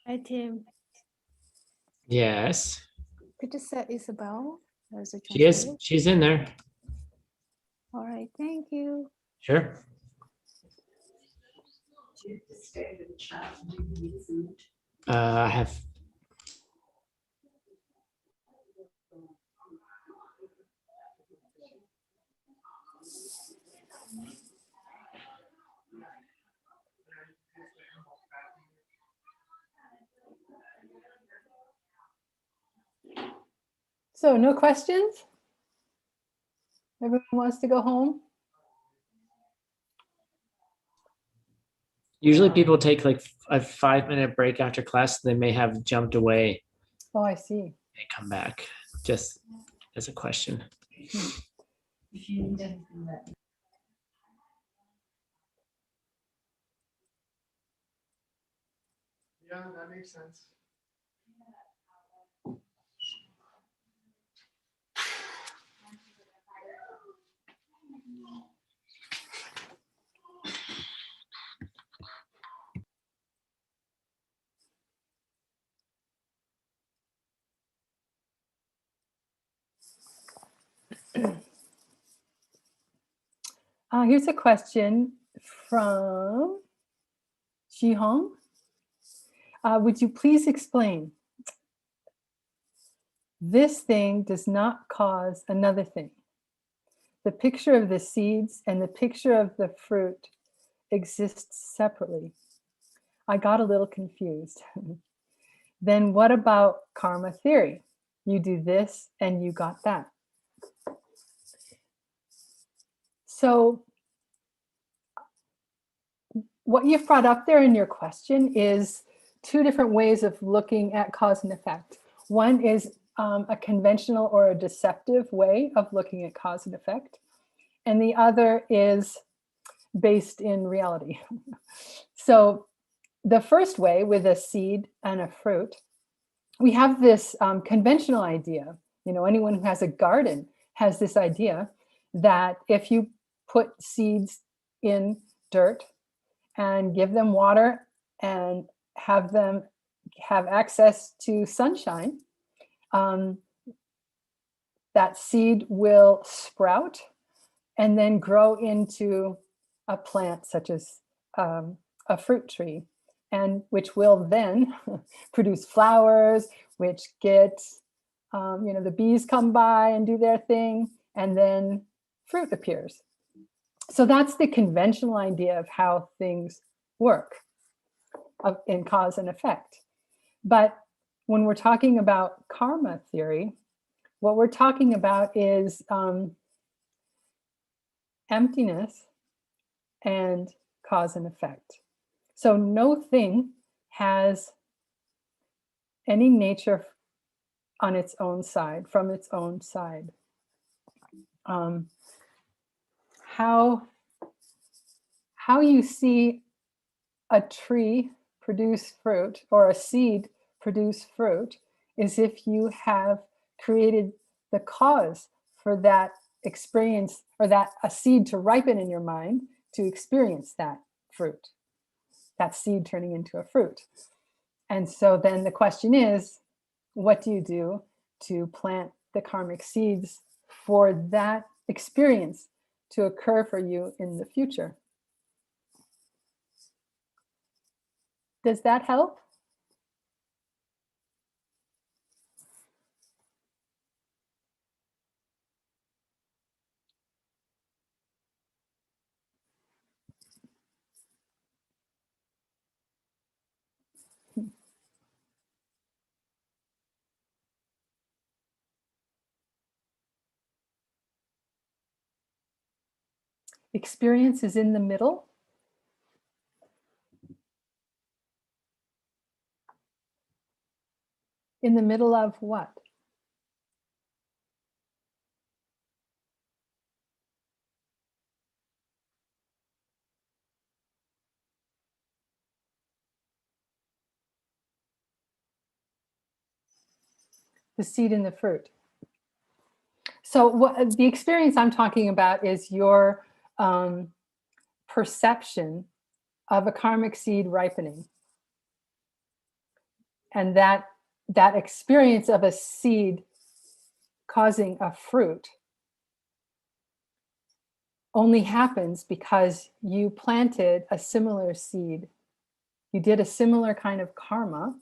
Hi, Tim. Yes. Could you set Isabel as a She is. translator? She's in there. All right, thank you. Sure. I have. So no questions? Everyone wants to go home? Usually people take like a 5-minute break after class. They may have jumped away Oh, I see. and come back, just as a question. Yeah, that makes sense. Here's a question from Jihong. Would you please explain? This thing does not cause another thing. The picture of the seeds and the picture of the fruit exists separately. I got a little confused. Then what about karma theory? You do this and you got that. So what you've brought up there in your question is two different ways of looking at cause and effect. One is a conventional or a deceptive way of looking at cause and effect. And the other is based in reality. So the first way, with a seed and a fruit, we have this conventional idea. You know, anyone who has a garden has this idea that if you put seeds in dirt and give them water and have them have access to sunshine, that seed will sprout and then grow into a plant such as a fruit tree, and which will then produce flowers, which get, the bees come by and do their thing, and then fruit appears. So that's the conventional idea of how things work in cause and effect. But when we're talking about karma theory, what we're talking about is emptiness and cause and effect. So no thing has any nature on its own side, from its own side. How you see a tree produce fruit or a seed produce fruit is if you have created the cause for that experience, or that a seed to ripen in your mind to experience that fruit, that seed turning into a fruit. And so then the question is, what do you do to plant the karmic seeds for that experience to occur for you in the future? Does that help? Experience is in the middle. In the middle of what? The seed and the fruit. So what the experience I'm talking about is your perception of a karmic seed ripening. And that experience of a seed causing a fruit only happens because you planted a similar seed. You did a similar kind of karma,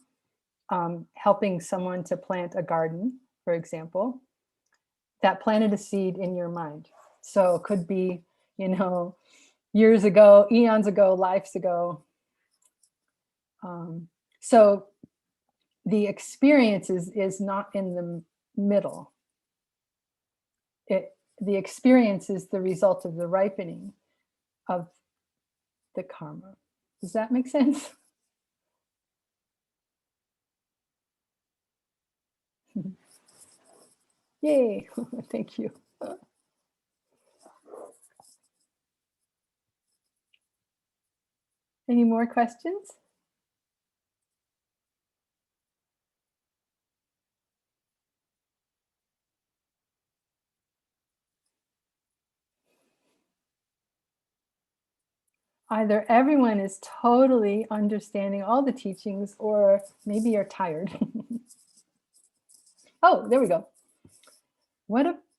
helping someone to plant a garden, for example, that planted a seed in your mind. So it could be, years ago, eons ago, lives ago. So the experience is not in the middle. The experience is the result of the ripening of the karma. Does that make sense? Yay, thank you. Any more questions? Either everyone is totally understanding all the teachings, or maybe you're tired. Oh, there we go.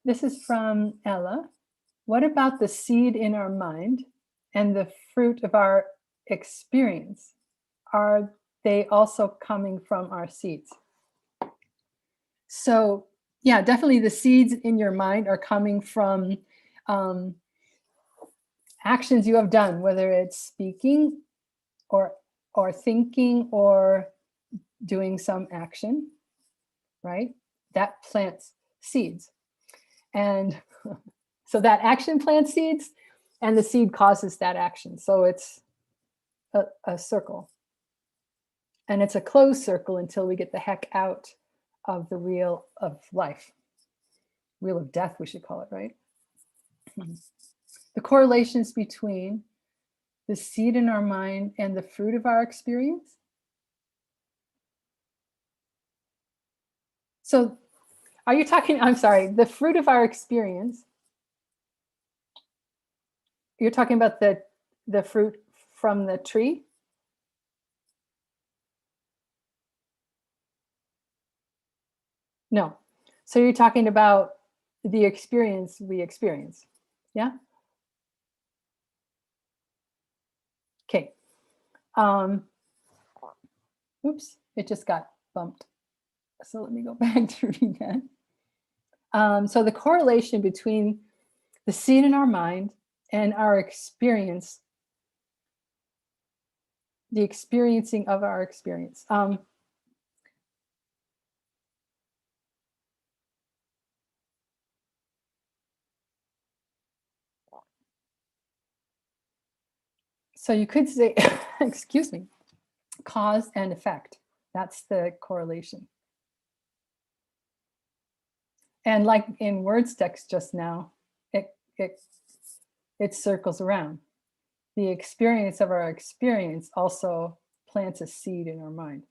This is from Ella. What about the seed in our mind and the fruit of our experience? Are they also coming from our seeds? So yeah, definitely the seeds in your mind are coming from actions you have done, whether it's speaking or thinking or doing some action, right? That plants seeds. And so that action plants seeds, and the seed causes that action. So it's a circle. And it's a closed circle until we get the heck out of the wheel of life. Wheel of death, we should call it, right? The correlations between the seed in our mind and the fruit of our experience. So are you talking, I'm sorry, the fruit of our experience? You're talking about the fruit from the tree? No. So you're talking about the experience we experience. Yeah? Okay. Oops, it just got bumped. So let me go back to read that. So the correlation between the seed in our mind and our experience, the experiencing of our experience. So you could say, excuse me, cause and effect. That's the correlation. And like in words text just now, it circles around. The experience of our experience also plants a seed in our mind.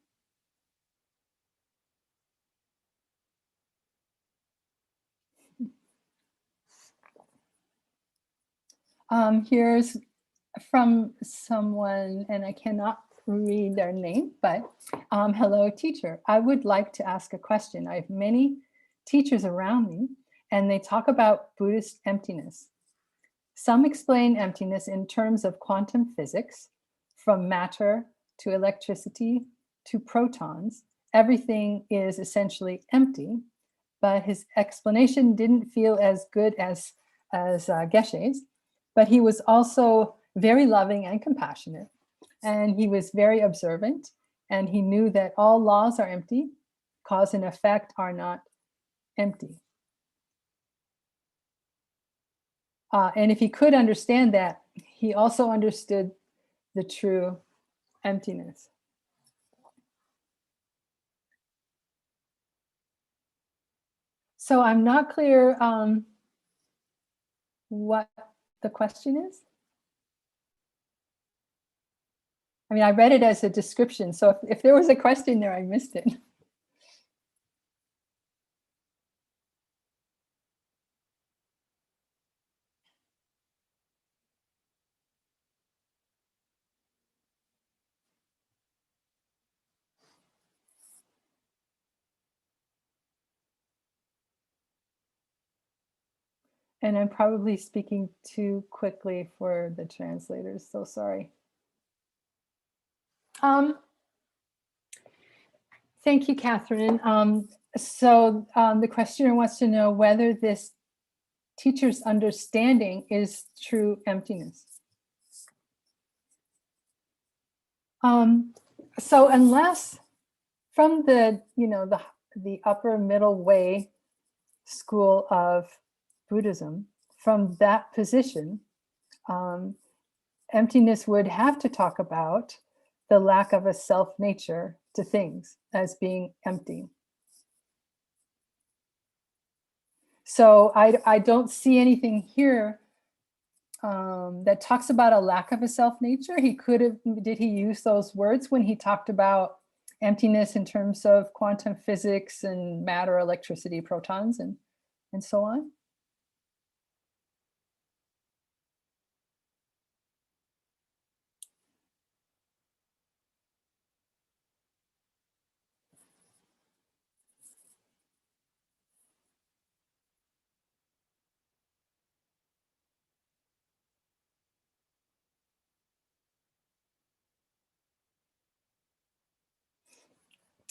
Here's from someone, and I cannot read their name, but hello, teacher. I would like to ask a question. I have many teachers around me, and they talk about Buddhist emptiness. Some explain emptiness in terms of quantum physics, from matter to electricity to protons. Everything is essentially empty, but his explanation didn't feel as good as Geshe's, but he was also very loving and compassionate, and he was very observant, and he knew that all laws are empty, cause and effect are not empty. And if he could understand that, he also understood the true emptiness. So I'm not clear what the question is. I mean, I read it as a description, so if there was a question there, I missed it. And I'm probably speaking too quickly for the translators, so sorry. Thank you, Catherine. The questioner wants to know whether this teacher's understanding is true emptiness. So unless from the, the upper middle way school of Buddhism, from that position, emptiness would have to talk about the lack of a self nature to things as being empty. So I don't see anything here that talks about a lack of a self nature. He could have, did he use those words when he talked about emptiness in terms of quantum physics and matter, electricity, protons, and so on?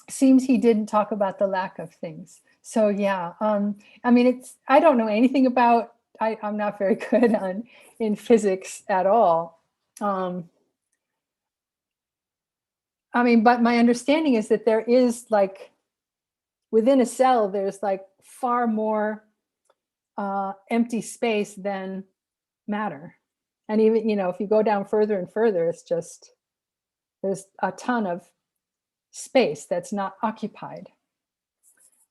Seems he didn't talk about the lack of things. So yeah, I mean, I don't know anything about, I'm not very good in physics at all. I mean, but my understanding is that there is like, within a cell, there's like far more empty space than matter. And even, if you go down further and further, it's just, there's a ton of space that's not occupied.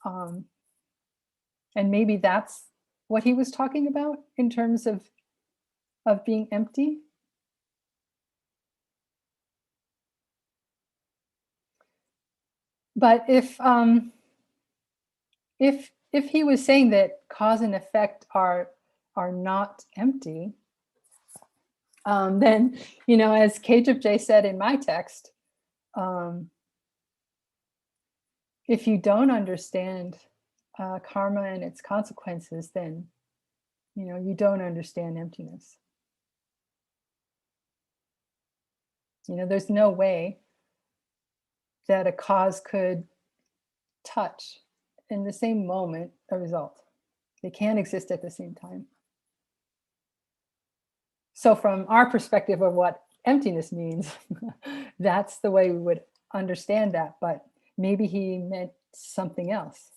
And maybe that's what he was talking about in terms of being empty. But if he was saying that cause and effect are not empty, then, as Kajab J said in my text, if you don't understand karma and its consequences, then, you don't understand emptiness. There's no way that a cause could touch in the same moment a result. They can't exist at the same time. So from our perspective of what emptiness means, that's the way we would understand that, but maybe he meant something else.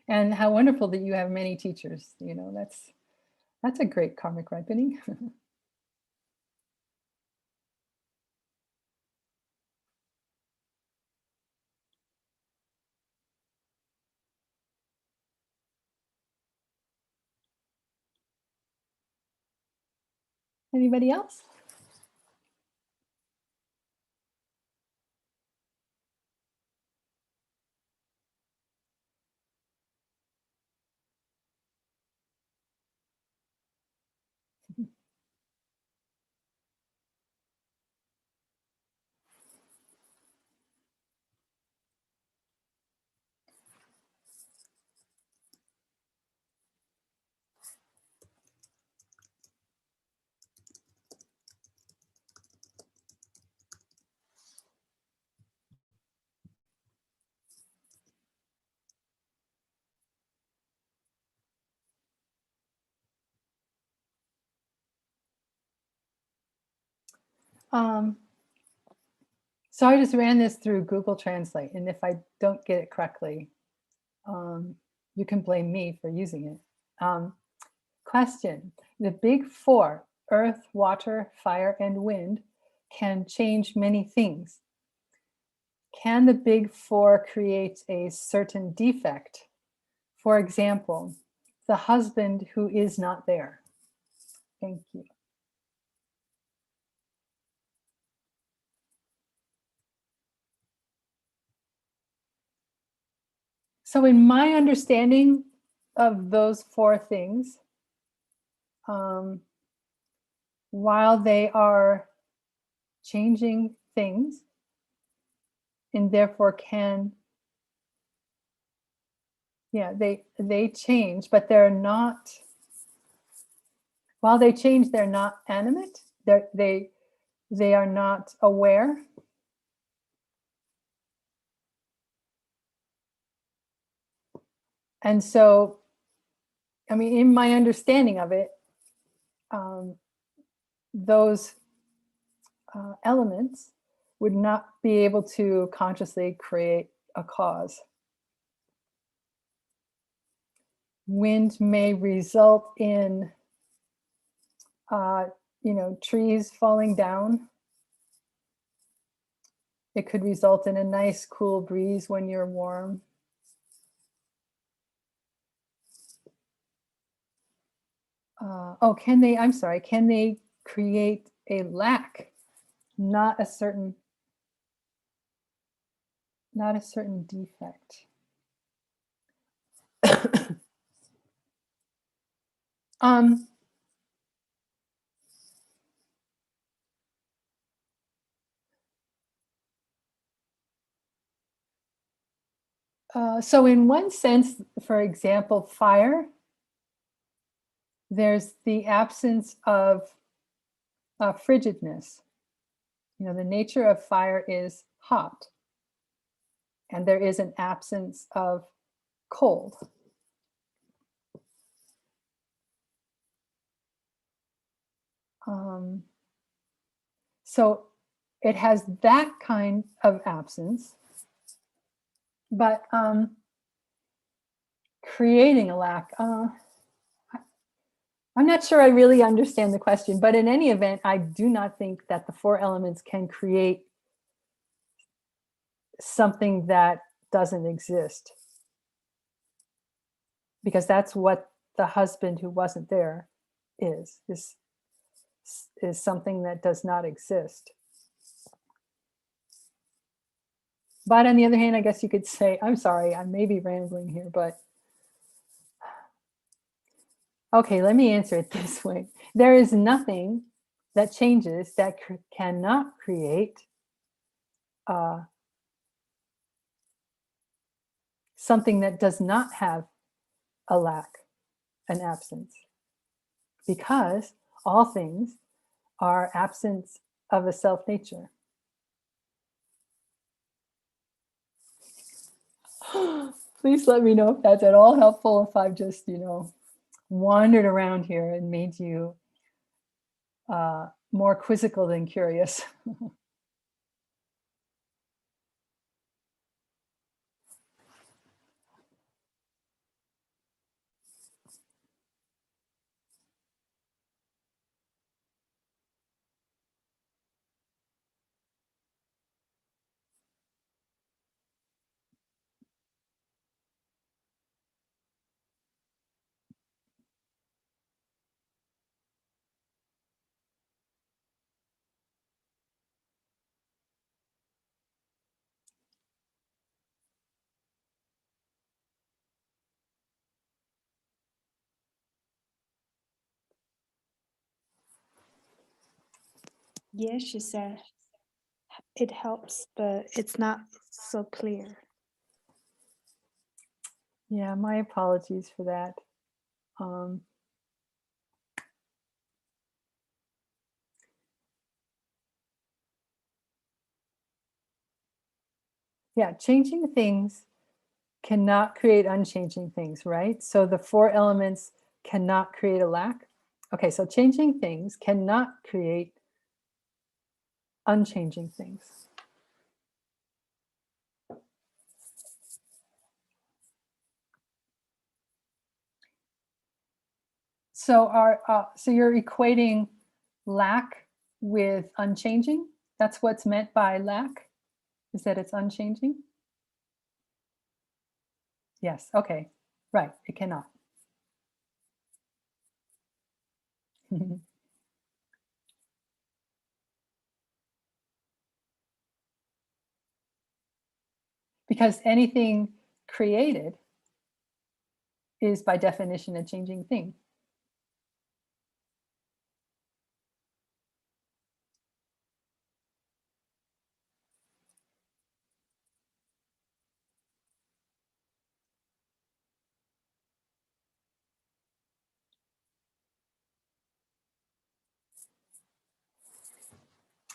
And how wonderful that you have many teachers. That's a great karmic ripening. Anybody else? So I just ran this through Google Translate, and if I don't get it correctly, you can blame me for using it. Question: the big four, earth, water, fire, and wind, can change many things. Can the big four create a certain defect? For example, the husband who is not there. Thank you. So in my understanding of those four things, while they are changing things, and therefore can, yeah, they change, but they're not, while they change, they're not animate. They are not aware. And so, I mean, in my understanding of it, those elements would not be able to consciously create a cause. Wind may result in, trees falling down. It could result in a nice cool breeze when you're warm. Can they create a lack, not a certain defect? So in one sense, for example, fire, there's the absence of frigidness. The nature of fire is hot, and there is an absence of cold. So it has that kind of absence, but creating a lack, I'm not sure I really understand the question, but in any event, I do not think that the four elements can create something that doesn't exist, because that's what the husband who wasn't there is something that does not exist. But on the other hand, I guess you could say, I'm sorry, I may be rambling here, but okay, let me answer it this way. There is nothing that changes that cannot create something that does not have a lack, an absence, because all things are absence of a self nature. Please let me know if that's at all helpful, if I've just, wandered around here and made you more quizzical than curious. Yes, she said it helps, but it's not so clear. Yeah, my apologies for that. Yeah, changing things cannot create unchanging things, right? So the four elements cannot create a lack. Okay, so changing things cannot create unchanging things. So so you're equating lack with unchanging? That's what's meant by lack, is that it's unchanging? Yes, okay, right, it cannot. Because anything created is by definition a changing thing.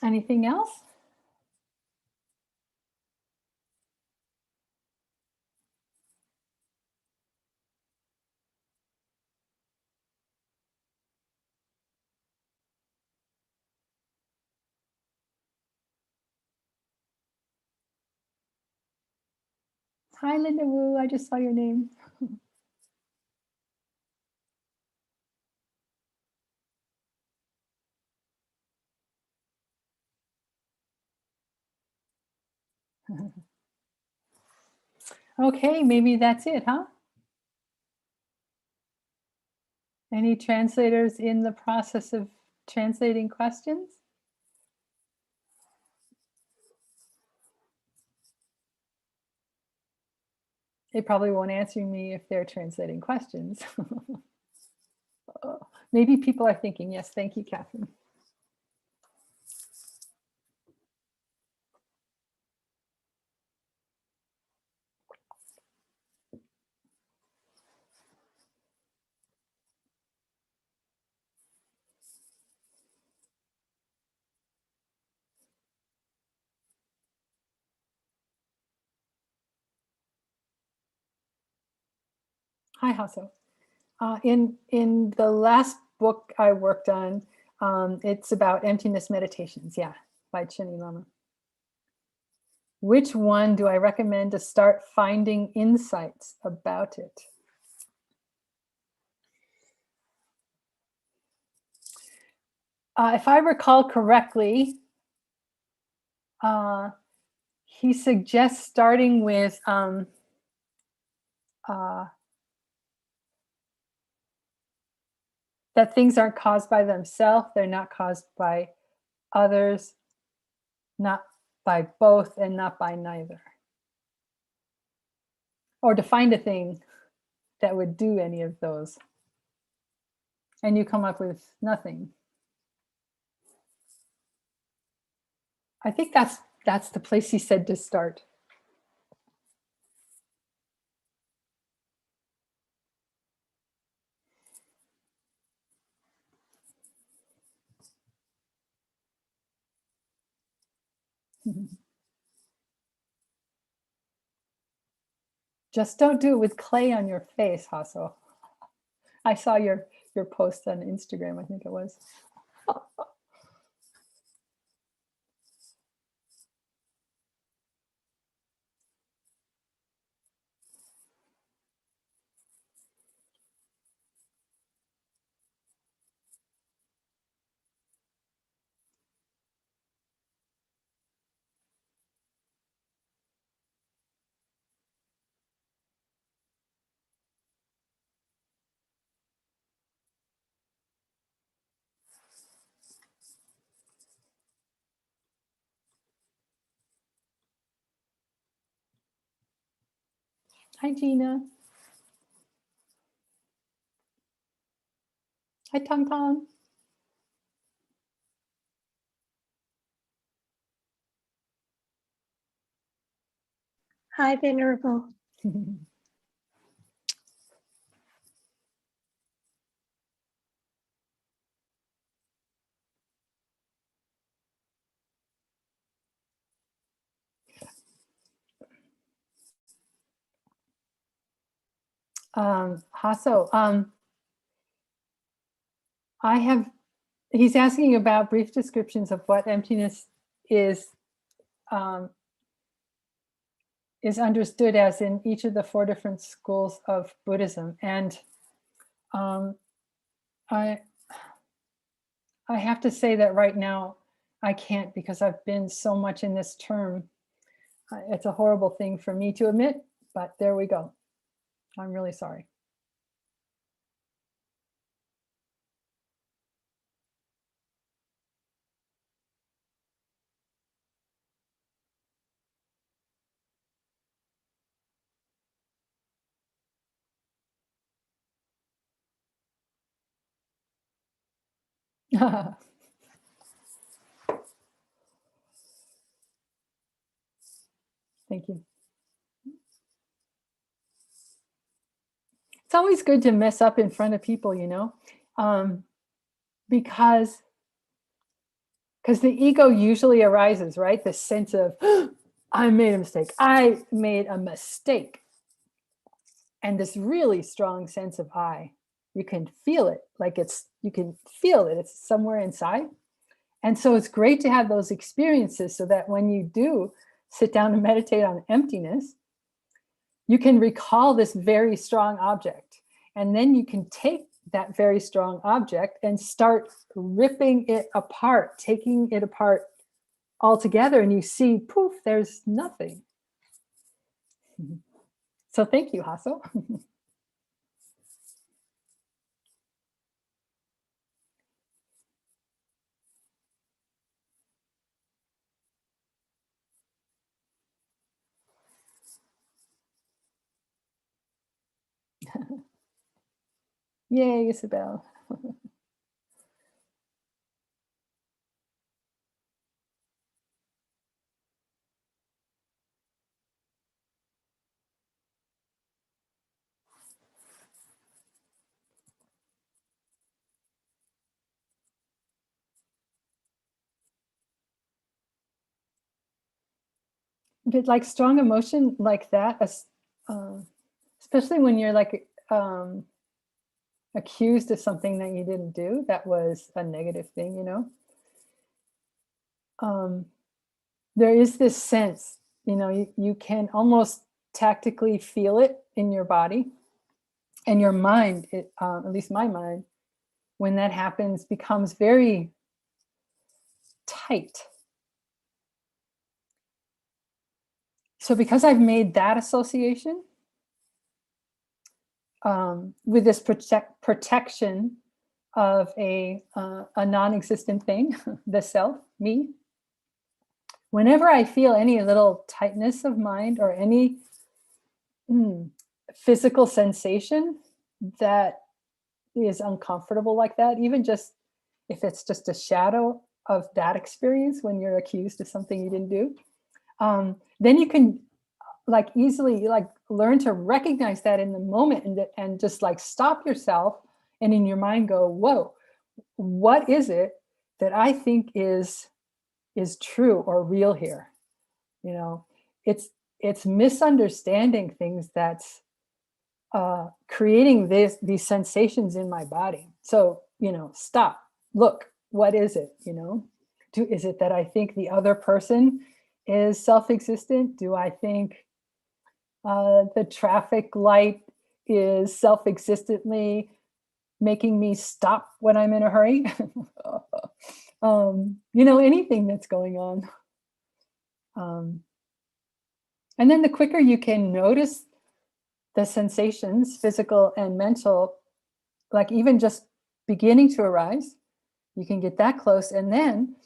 Anything else? Hi, Linda Wu. I just saw your name. Okay, maybe that's it, huh? Any translators in the process of translating questions? They probably won't answer me if they're translating questions. Maybe people are thinking, yes, thank you, Catherine. Hi, Hasso. In the last book I worked on, it's about emptiness meditations, yeah, by Chinny Lama. Which one do I recommend to start finding insights about it? If I recall correctly, he suggests starting with that things aren't caused by themselves, they're not caused by others, not by both, and not by neither. Or to find a thing that would do any of those. And you come up with nothing. I think that's the place he said to start. Just don't do it with clay on your face, Hasso. I saw your post on Instagram, I think it was. Hi, Gina. Hi, Tong Tong. Hi, Venerable. Hasso, he's asking about brief descriptions of what emptiness is understood as in each of the 4 different schools of Buddhism. And I have to say that right now I can't, because I've been so much in this term. It's a horrible thing for me to admit, but there we go. I'm really sorry. Thank you. It's always good to mess up in front of people, because because the ego usually arises, right? The sense of, I made a mistake. I made a mistake. And this really strong sense of I, you can feel it, like you can feel it, it's somewhere inside. And so it's great to have those experiences so that when you do sit down and meditate on emptiness, you can recall this very strong object. And then you can take that very strong object and start ripping it apart, taking it apart altogether. And you see, poof, there's nothing. So thank you, Hasso. Yay, Isabel. But like strong emotion like that, especially when you're like accused of something that you didn't do, that was a negative thing, you know. There is this sense, you know, you can almost tactically feel it in your body, and your mind, at least my mind, when that happens, becomes very tight. So because I've made that association with this protection of a non-existent thing, the self, me, whenever I feel any little tightness of mind or any physical sensation that is uncomfortable like that, even just if it's just a shadow of that experience when you're accused of something you didn't do, then you can like easily like learn to recognize that in the moment and just like stop yourself and in your mind go, whoa, what is it that I think is true or real here? You know, it's misunderstanding things that's creating these sensations in my body. So, you know, stop, look, what is it? You know, is it that I think the other person is self-existent? Do I think the traffic light is self-existently making me stop when I'm in a hurry? You know, anything that's going on. And then the quicker you can notice the sensations, physical and mental, like even just beginning to arise, you can get that close, and then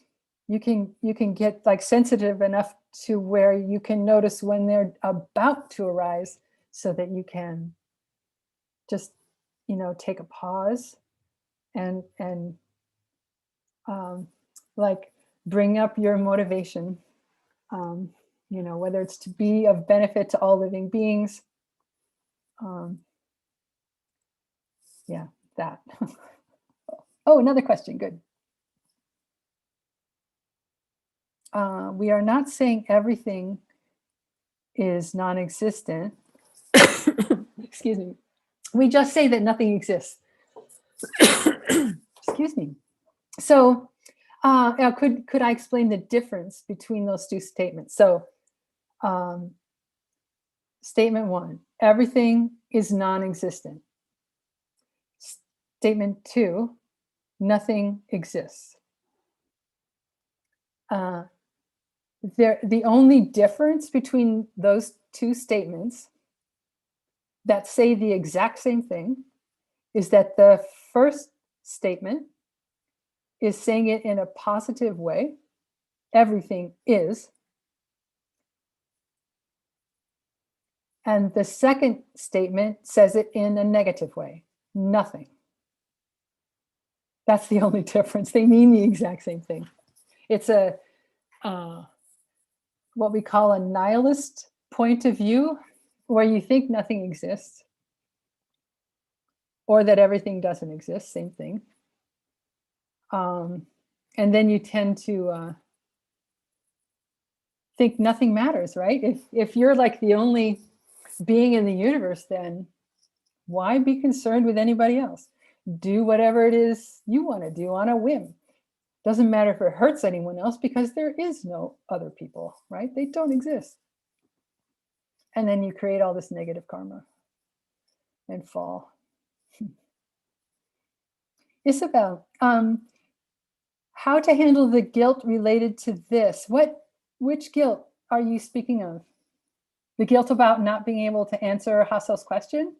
you can get like sensitive enough to where you can notice when they're about to arise, so that you can just, you know, take a pause and like bring up your motivation, you know, whether it's to be of benefit to all living beings. Yeah, that. Oh, another question. Good. We are not saying everything is non-existent. Excuse me. We just say that nothing exists. Excuse me. So could I explain the difference between those two statements? So statement one, everything is non-existent. Statement two, nothing exists. The only difference between those two statements that say the exact same thing is that the first statement is saying it in a positive way. Everything is. And the second statement says it in a negative way. Nothing. That's the only difference. They mean the exact same thing. It's a what we call a nihilist point of view, where you think nothing exists, or that everything doesn't exist, same thing. And then you tend to think nothing matters, right? If you're like the only being in the universe, then why be concerned with anybody else? Do whatever it is you want to do on a whim. Doesn't matter if it hurts anyone else, because there is no other people, right? They don't exist. And then you create all this negative karma and fall. Isabel, how to handle the guilt related to this? Which guilt are you speaking of? The guilt about not being able to answer Hassel's question?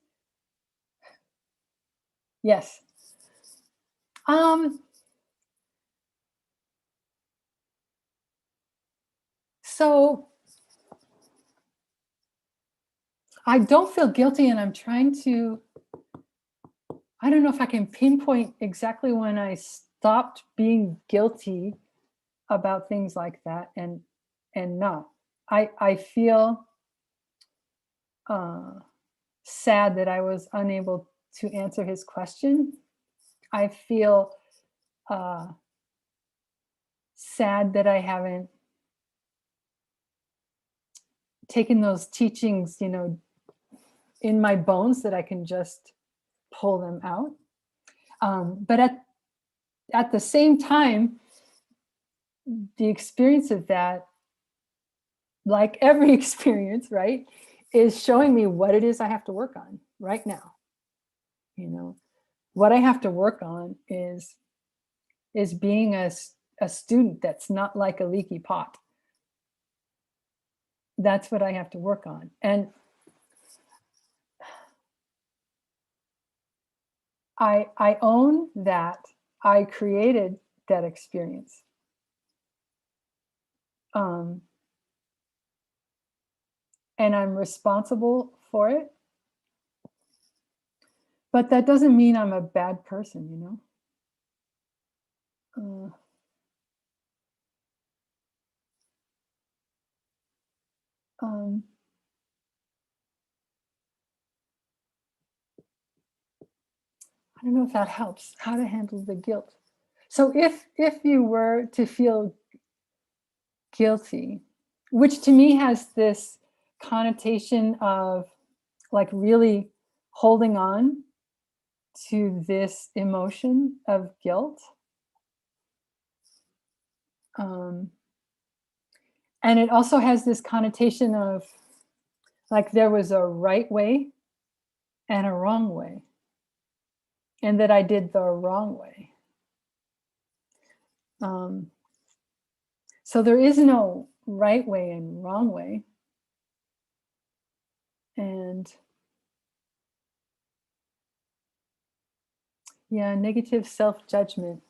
Yes. So I don't feel guilty, and I'm trying to, I don't know if I can pinpoint exactly when I stopped being guilty about things like that and not. I feel sad that I was unable to answer his question. I feel sad that I haven't taken those teachings, in my bones, that I can just pull them out. But at the same time, the experience of that, like every experience, right, is showing me what it is I have to work on right now. What I have to work on is being a student that's not like a leaky pot. That's what I have to work on. And I own that I created that experience. And I'm responsible for it. But that doesn't mean I'm a bad person, I don't know if that helps, how to handle the guilt. So if you were to feel guilty, which to me has this connotation of like really holding on to this emotion of guilt. And it also has this connotation of like there was a right way and a wrong way, and that I did the wrong way. So there is no right way and wrong way. And yeah, negative self-judgment.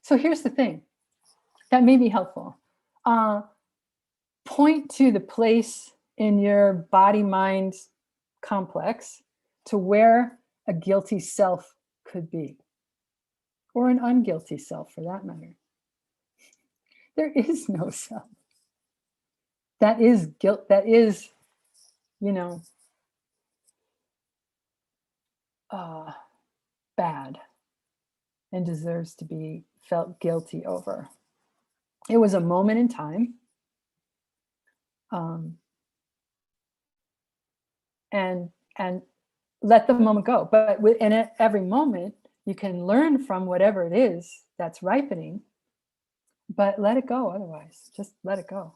So here's the thing that may be helpful. Point to the place in your body-mind complex to where a guilty self could be, or an unguilty self for that matter. There is no self. That is guilt. That is, bad and deserves to be felt guilty over. It was a moment in time. And let the moment go. But in every moment, you can learn from whatever it is that's ripening, but let it go otherwise. Just let it go.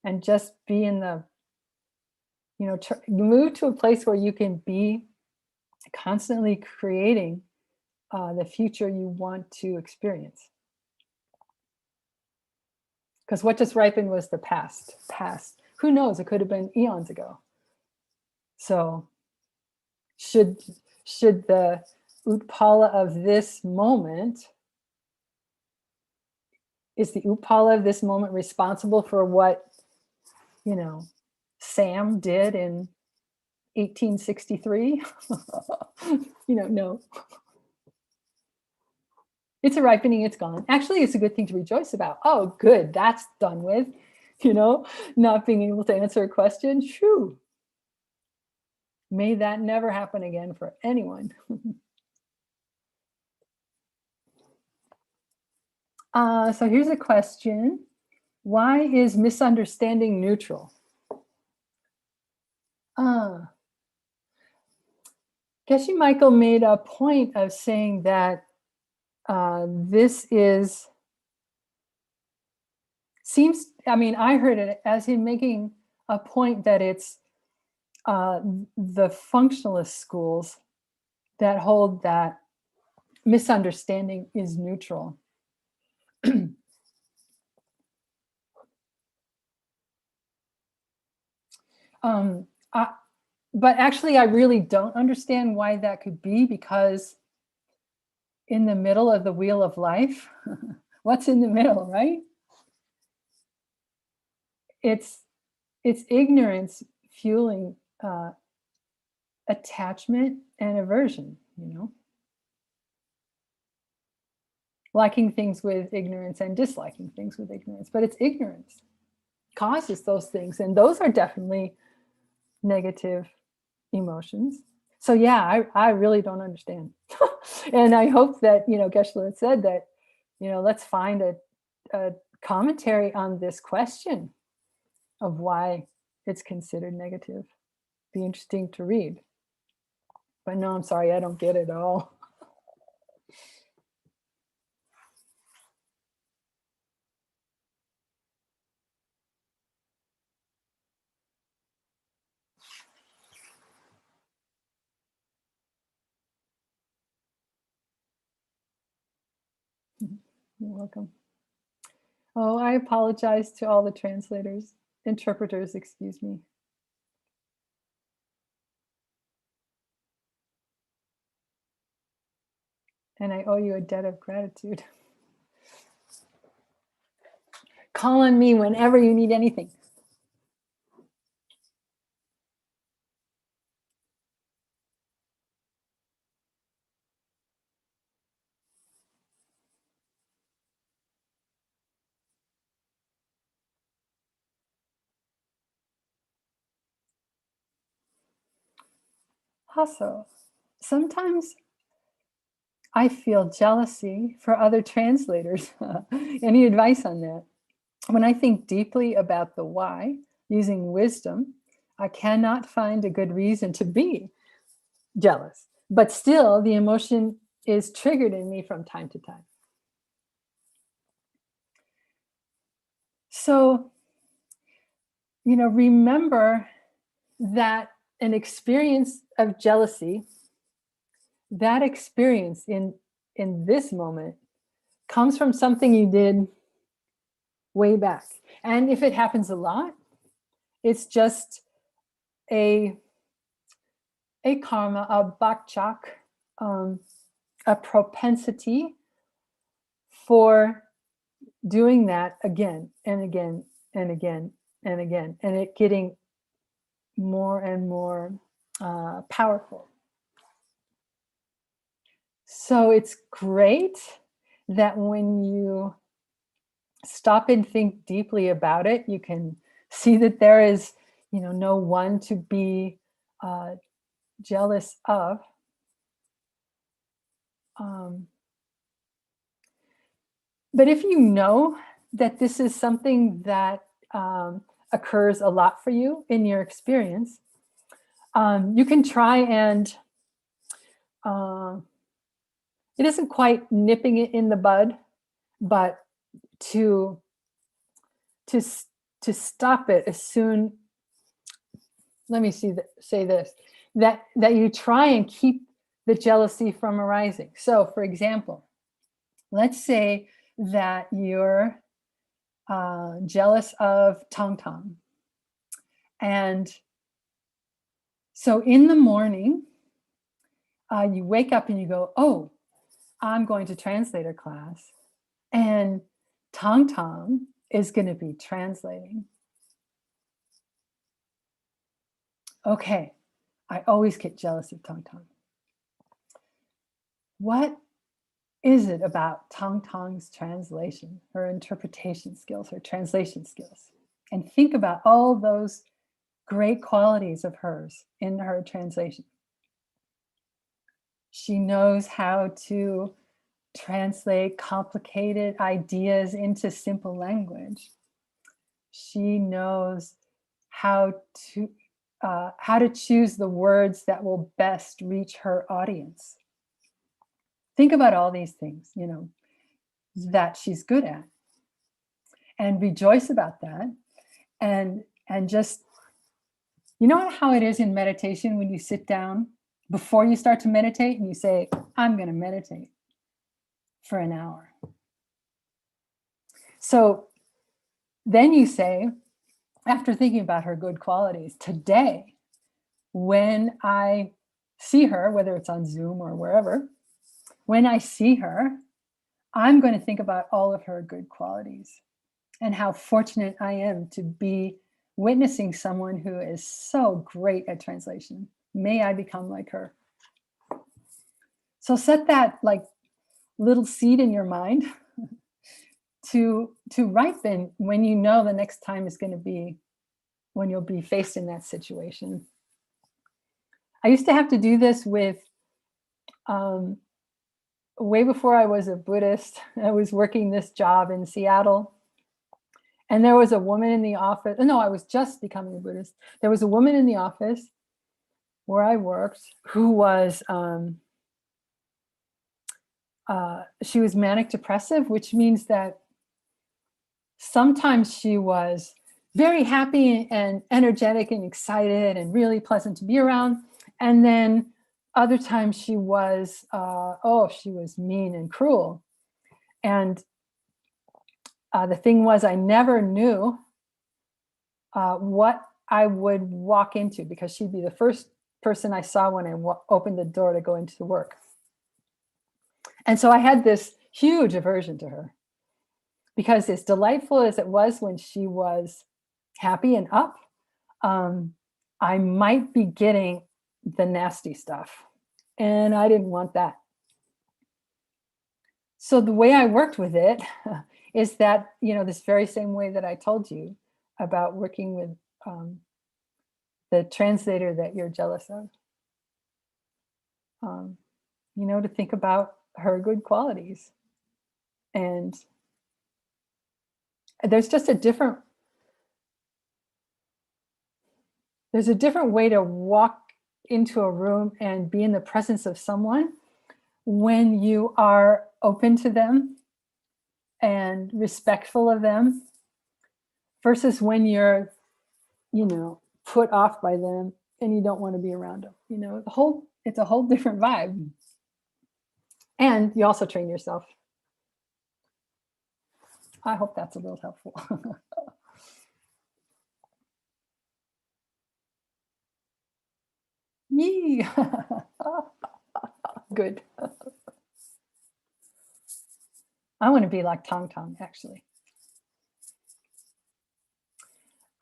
And just be in the, move to a place where you can be constantly creating the future you want to experience. Because what just ripened was the past. Who knows? It could have been eons ago. So should the Utpala of this moment, is the Utpala of this moment responsible for what, Sam did in 1863? No. It's a ripening, it's gone. Actually, it's a good thing to rejoice about. Oh, good, that's done with. Not being able to answer a question. Shoo. May that never happen again for anyone. So here's a question. Why is misunderstanding neutral? Geshe Michael made a point of saying that this I heard it as him making a point that it's the functionalist schools that hold that misunderstanding is neutral. But actually, I really don't understand why that could be, because in the middle of the wheel of life, what's in the middle, right? It's ignorance fueling attachment and aversion, liking things with ignorance and disliking things with ignorance. But it's ignorance causes those things, and those are definitely negative emotions. So yeah, I really don't understand. And I hope that, Geshe said that, let's find a commentary on this question of why it's considered negative. Be interesting to read. But no, I'm sorry, I don't get it at all. You're welcome. Oh, I apologize to all the translators, interpreters, excuse me. And I owe you a debt of gratitude. Call on me whenever you need anything. Also, sometimes I feel jealousy for other translators. Any advice on that? When I think deeply about the why, using wisdom, I cannot find a good reason to be jealous. But still, the emotion is triggered in me from time to time. So, remember that an experience of jealousy, that experience in this moment comes from something you did way back. And if it happens a lot, it's just a karma, a bakchak, a propensity for doing that again and again and again and again, and it getting more and more powerful. So it's great that when you stop and think deeply about it, you can see that there is, no one to be jealous of. But if you know that this is something that occurs a lot for you in your experience, you can try and it isn't quite nipping it in the bud, but to stop it as soon. Let me say this, that you try and keep the jealousy from arising. So, for example, let's say that you're jealous of Tong Tong, and so in the morning, you wake up and you go, "Oh, I'm going to translator class, and Tong Tong is going to be translating. Okay, I always get jealous of Tong Tong. What is it about Tong Tong's translation, her interpretation skills, her translation skills?" And think about all those great qualities of hers in her translation. She knows how to translate complicated ideas into simple language. She knows how to choose the words that will best reach her audience. Think about all these things, that she's good at, and rejoice about that. And just, how it is in meditation when you sit down before you start to meditate and you say, I'm going to meditate for an hour. So then you say, after thinking about her good qualities, today, when I see her, whether it's on Zoom or wherever, when I see her, I'm going to think about all of her good qualities and how fortunate I am to be witnessing someone who is so great at translation. May I become like her. So set that like little seed in your mind to ripen when you know the next time is going to be when you'll be faced in that situation. I used to have to do this with, way before I was a Buddhist, I was working this job in Seattle. And there was a woman in the office. No, I was just becoming a Buddhist. There was a woman in the office where I worked who was, she was manic depressive, which means that sometimes she was very happy and energetic and excited and really pleasant to be around. And then other times she was, she was mean and cruel. And the thing was, I never knew what I would walk into, because she'd be the first person I saw when I opened the door to go into work. And so I had this huge aversion to her, because as delightful as it was when she was happy and up, I might be getting the nasty stuff, and I didn't want that. So the way I worked with it is that, this very same way that I told you about working with the translator that you're jealous of, to think about her good qualities. And there's just a different way to walk into a room and be in the presence of someone when you are open to them and respectful of them, versus when you're, put off by them and you don't want to be around them. It's a whole different vibe. And you also train yourself. I hope that's a little helpful. Yee. Good. I want to be like Tong Tong, actually.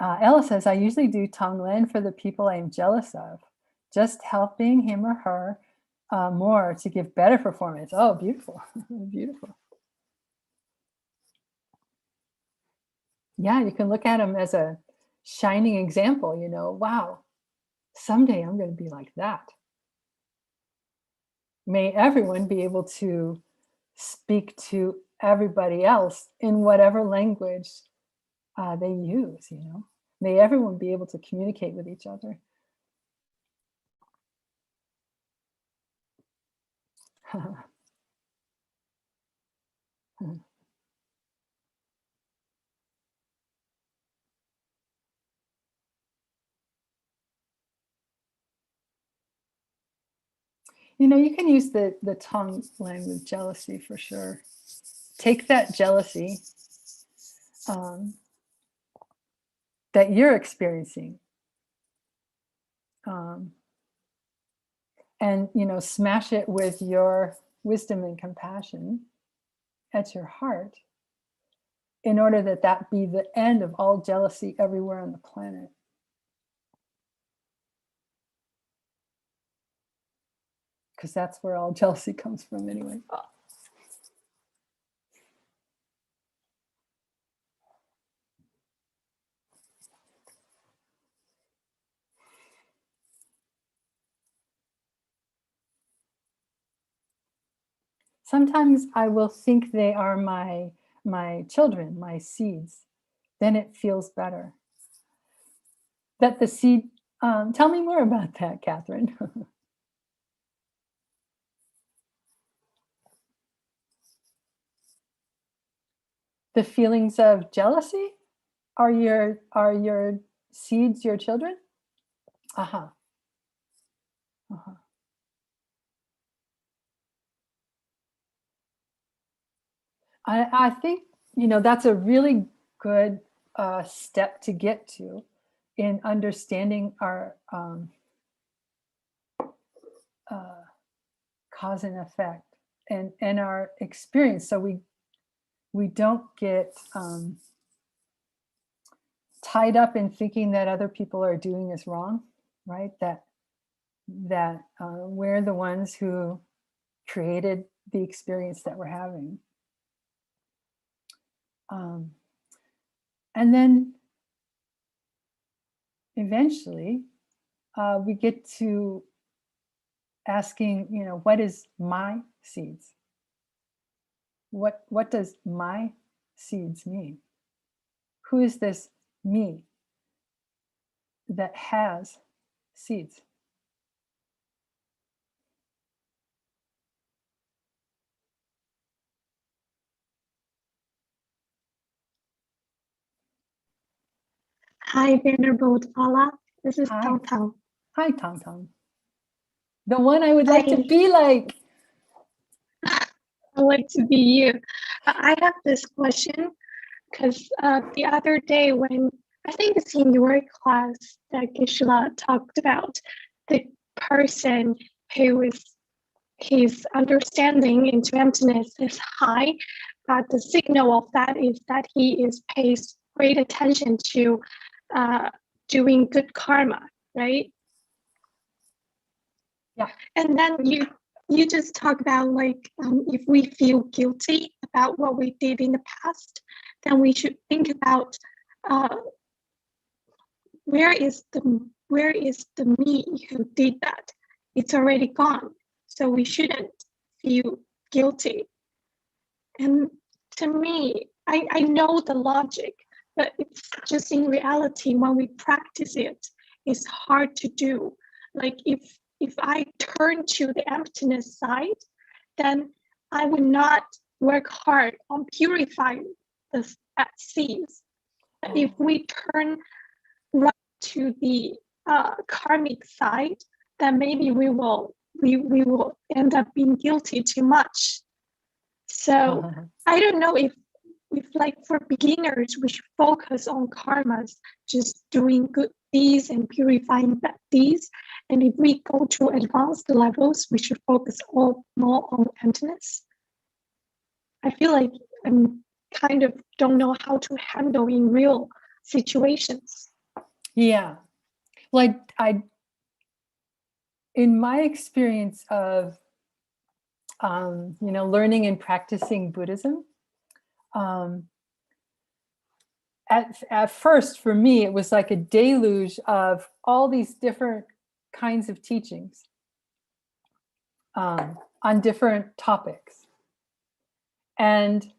Ella says, I usually do Tonglen for the people I'm jealous of, just helping him or her more to give better performance. Oh, beautiful. Beautiful. Yeah, you can look at him as a shining example, wow, someday I'm going to be like that. May everyone be able to speak to everybody else in whatever language they use, May everyone be able to communicate with each other. You can use the tongue language jealousy for sure. Take that jealousy that you're experiencing, and smash it with your wisdom and compassion at your heart, in order that be the end of all jealousy everywhere on the planet. Because that's where all jealousy comes from anyway. Sometimes I will think they are my children, my seeds. Then it feels better. That the seed, tell me more about that, Catherine. The feelings of jealousy are your seeds your children? Uh-huh. Uh-huh. I think, that's a really good step to get to in understanding our cause and effect and our experience. So we don't get tied up in thinking that other people are doing us wrong, right? That we're the ones who created the experience that we're having. And then eventually we get to asking, what is my seeds? What does my seeds mean? Who is this me that has seeds? Hi, Venerable Allah. This is Hi. Tao Tao. Hi, Tom Tom. The one I would like to Hi. be like. I'd like to be you. I have this question because the other day when I think it's in your class that Gisela talked about the person who is his understanding into emptiness is high, but the signal of that is that he pays great attention to doing good karma, right? Yeah. And then you just talk about like if we feel guilty about what we did in the past, then we should think about where is the me who did that? It's already gone, so we shouldn't feel guilty. And to me, I know the logic, but it's just in reality when we practice it, it's hard to do. Like if I turn to the emptiness side, then I would not work hard on purifying that seeds. But if we turn right to the karmic side, then maybe we will end up being guilty too much. So I don't know if like for beginners, we should focus on karmas, just doing good deeds and purifying bad deeds. And if we go to advanced levels, we should focus more on emptiness. I feel like I'm kind of don't know how to handle in real situations. Yeah. Like in my experience of, learning and practicing Buddhism, at first for me, it was like a deluge of all these different kinds of teachings on different topics. And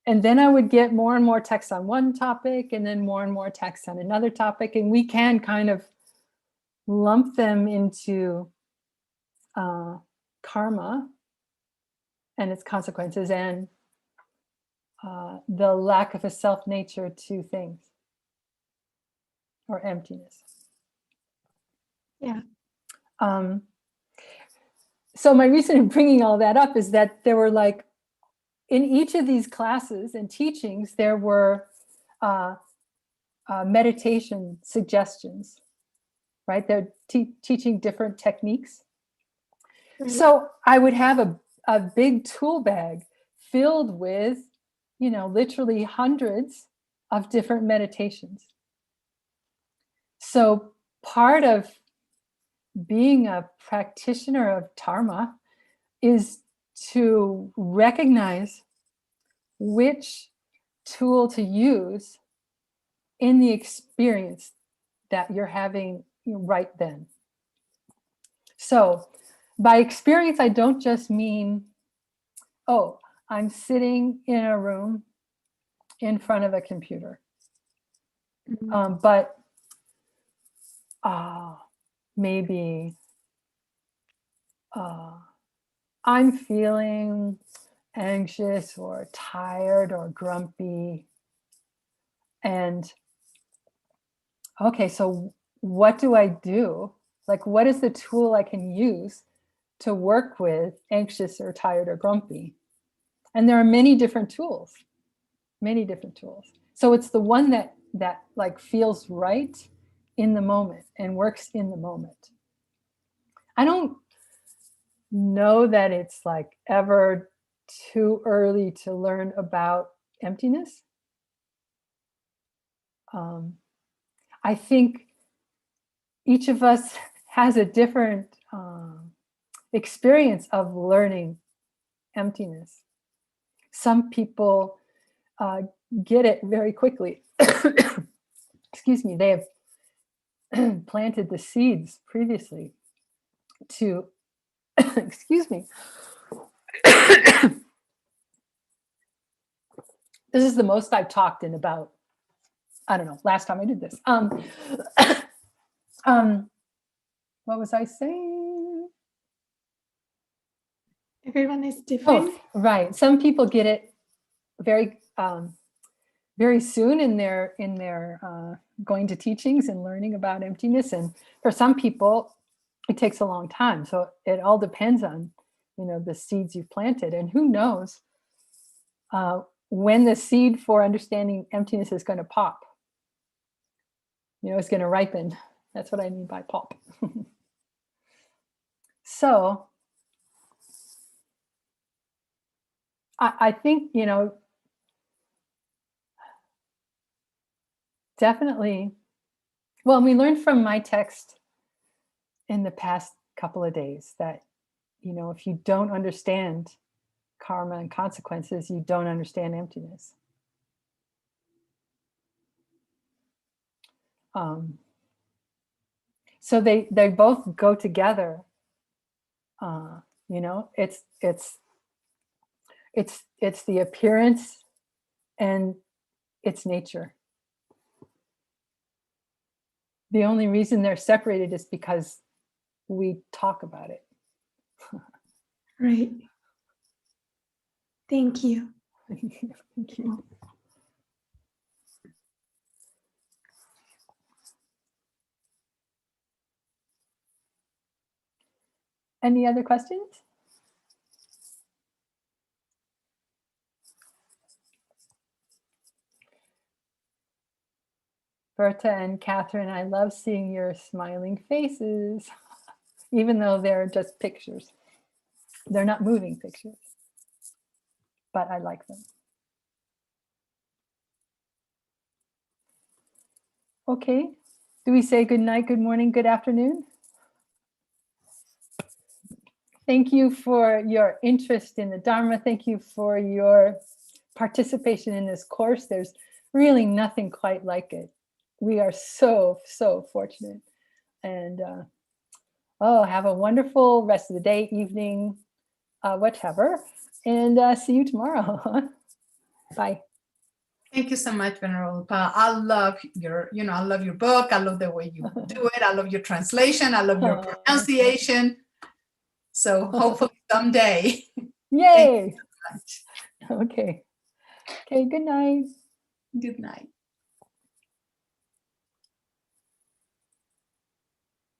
then I would get more and more texts on one topic and then more and more texts on another topic. And we can kind of lump them into karma and its consequences and the lack of a self nature to things or emptiness. Yeah. So my reason in bringing all that up is that there were like, in each of these classes and teachings, there were meditation suggestions, right? They're teaching different techniques. Right. So I would have a big tool bag filled with, literally hundreds of different meditations. So part of being a practitioner of dharma is to recognize which tool to use in the experience that you're having right then. So by experience, I don't just mean oh, I'm sitting in a room in front of a computer. But maybe I'm feeling anxious or tired or grumpy. And okay, so what do I do? Like, what is the tool I can use to work with anxious or tired or grumpy? And there are many different tools, many different tools. So it's the one that like feels right in the moment and works in the moment. I don't know that it's like ever too early to learn about emptiness. I think each of us has a different experience of learning emptiness. Some people get it very quickly. Excuse me, they have planted the seeds previously to, excuse me. This is the most I've talked in about, I don't know, last time I did this. What was I saying? Everyone is different. Oh, right. Some people get it very, very soon in their going to teachings and learning about emptiness, and for some people, it takes a long time. So it all depends on, the seeds you've planted, and who knows when the seed for understanding emptiness is going to pop. It's going to ripen. That's what I mean by pop. So I think, definitely, well, we learned from my text in the past couple of days that, if you don't understand karma and consequences, you don't understand emptiness. So they both go together. It's the appearance and its nature. The only reason they're separated is because we talk about it. Right. Thank you. Thank you. Any other questions? Berta and Catherine, I love seeing your smiling faces, even though they're just pictures. They're not moving pictures, but I like them. Okay, do we say good night, good morning, good afternoon? Thank you for your interest in the Dharma. Thank you for your participation in this course. There's really nothing quite like it. We are so, so fortunate. And have a wonderful rest of the day, evening, whatever. And see you tomorrow. Bye. Thank you so much, Venerable Pa. I love I love your book. I love the way you do it. I love your translation. I love your pronunciation. So hopefully someday. Yay. Okay. Okay, good night. Good night.